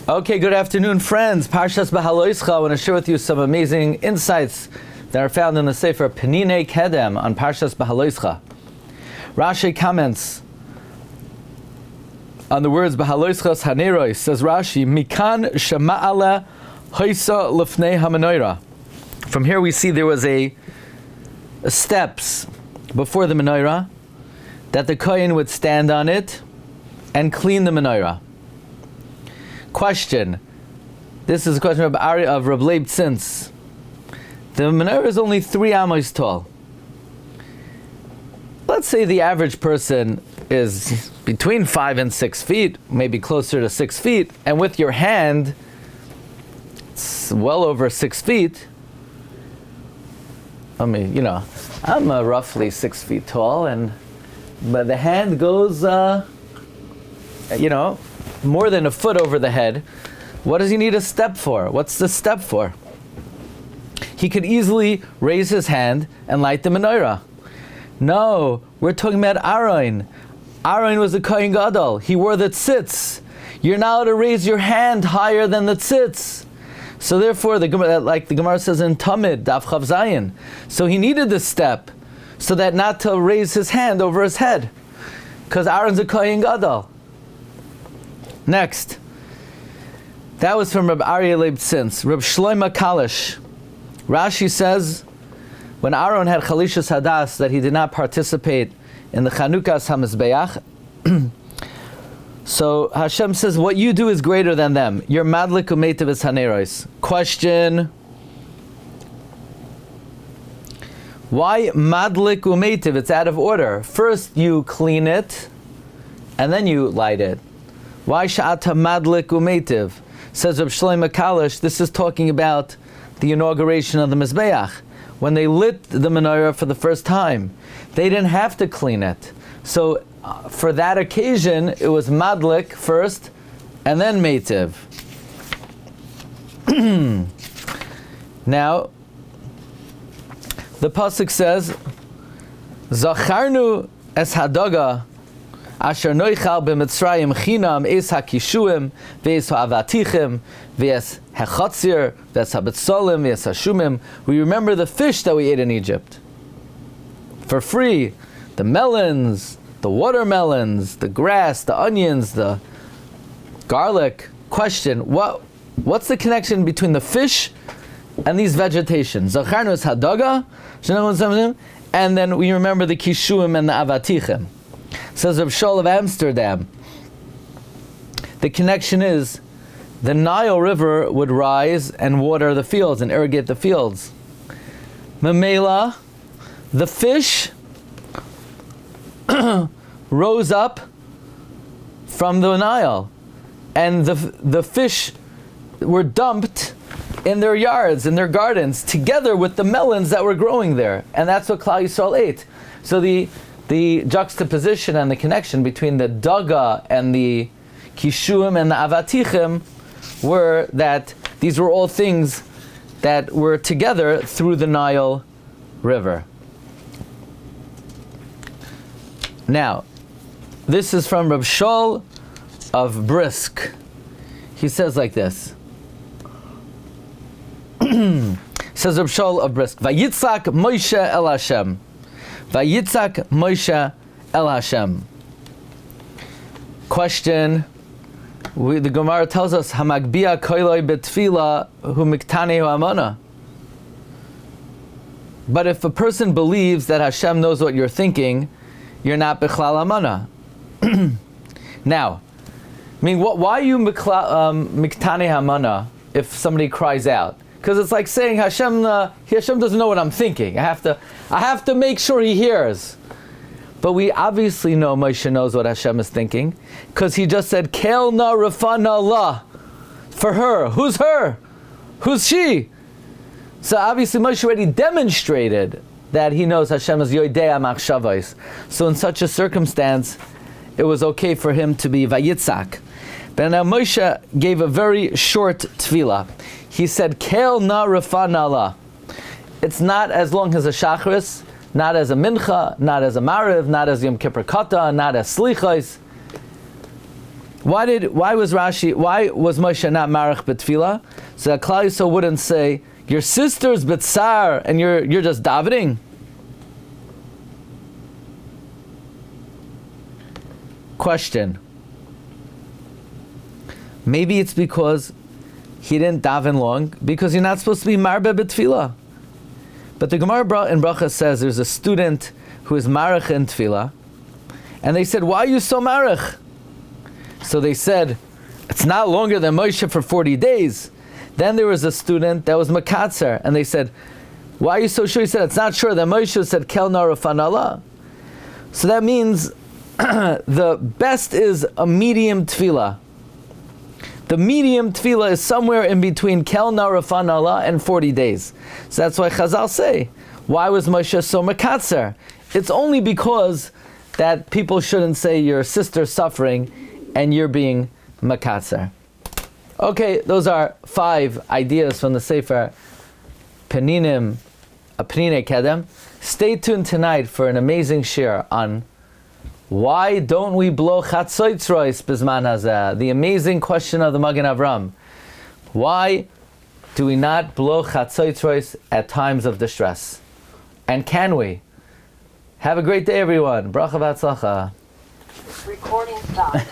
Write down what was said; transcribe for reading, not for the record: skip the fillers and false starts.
Okay, good afternoon, friends. Parshas Beha'aloscha. I want to share with you some amazing insights that are found in the Sefer Pninei Kedem on Parshas Beha'aloscha. Rashi comments on the words Beha'aloschas Haneros. Says Rashi, Mikan Shema'ala Hoisa Lefnei HaMenorah. From here we see there was a steps before the menorah that the kohen would stand on it and clean the menorah. Question. This is a question of Rabbi Glatstein. The menorah is only 3 amos tall. Let's say the average person is between 5 and 6 feet, maybe closer to 6 feet, and with your hand, it's well over 6 feet. I mean, I'm roughly 6 feet tall, but the hand goes, more than a foot over the head. What does he need a step for? What's the step for? He could easily raise his hand and light the menorah. No, we're talking about Aaron. Aaron was a Kohen Gadol. He wore the tzitz. You're not allowed to raise your hand higher than the tzitz. So therefore, like the Gemara says in Tamid, Daf Chav Zayin, so he needed this step so that not to raise his hand over his head, because Aaron's a Kohen Gadol. Next, that was from Rabbi Glatstein. Rabbi Shlomo Kalish. Rashi says, when Aaron had Chalishas Hadas, that he did not participate in the Chanukas HaMizbeach. So Hashem says, what you do is greater than them. Your madlik umetiv is haneros. Question. Why madlik umetiv? It's out of order. First you clean it, and then you light it. Why sha'ata madlik umetiv? Says Reb Shlomo Kalish, this is talking about the inauguration of the Mizbeach. When they lit the menorah for the first time, they didn't have to clean it. So for that occasion, it was madlik first, and then meitiv. Now, the pasuk says, Zacharnu es hadaga asher noichal b'mitzrayim chinam es hakishuim ve'es ha'avatichim ve'es hachatzir ve'es habetzolim ve'es hashumim. We remember the fish that we ate in Egypt for free, the melons, the watermelons, the grass, the onions, the garlic. Question, what's the connection between the fish and these vegetation? Zacharnu es hadaga, and then we remember the kishuim and the avatichim. Says Rav Shaul of Amsterdam, the connection is the Nile River would rise and water the fields and irrigate the fields. Mamela, the fish rose up from the Nile, and the fish were dumped in their yards, in their gardens, together with the melons that were growing there, and that's what Klal Yisrael ate. So the juxtaposition and the connection between the daga and the kishuim and the avatichim were that these were all things that were together through the Nile River. Now, this is from Reb Shaul of Brisk. He says like this. Says Reb Shaul of Brisk, Vayitzak Moshe el Hashem. Vayitzak Moshe el Hashem. Question. The Gemara tells us, Hamagbia koiloi betfila hu miktane hu amana. But if a person believes that Hashem knows what you're thinking, you're not bichlal amana. Now, why are you miktane hamana if somebody cries out? Because it's like saying Hashem doesn't know what I'm thinking. I have to make sure he hears. But we obviously know Moshe knows what Hashem is thinking, because he just said Kel na rafana la, for her. Who's her? Who's she? So obviously Moshe already demonstrated that he knows Hashem is Yodea Machshavos. So in such a circumstance, it was okay for him to be Vayitzak. But now Moshe gave a very short tefillah. He said, Kel na rafana la. It's not as long as a Shachris, not as a Mincha, not as a Mariv, not as Yom Kippur Kata, not as Slichos. Why was Moshe not marach b'tefillah? So that Klal Yisrael wouldn't say, your sister's b'tsar, and you're just davening. Question. Maybe it's because he didn't daven long, because you're not supposed to be marbe b'tefillah. But the Gemara in Bracha says there's a student who is marach in tefillah, and they said, why are you so marach? So they said, it's not longer than Moshe for 40 days. Then there was a student that was makatzer, and they said, why are you so sure? He said, it's not sure that Moshe said, kel narafan Allah. So that means the best is a medium tefillah. The medium tefillah is somewhere in between kel narafan Allah and 40 days. So that's why Chazal say, why was Moshe so makatzer? It's only because that people shouldn't say your sister's suffering and you're being makatzer. Okay, those are 5 ideas from the Sefer Pninei Kedem. Stay tuned tonight for an amazing shir on why don't we blow chatzotzros bizman hazeh? The amazing question of the Magen Avram. Why do we not blow chatzotzros at times of distress? And can we? Have a great day, everyone. Bracha v'atzlacha. Recording stopped.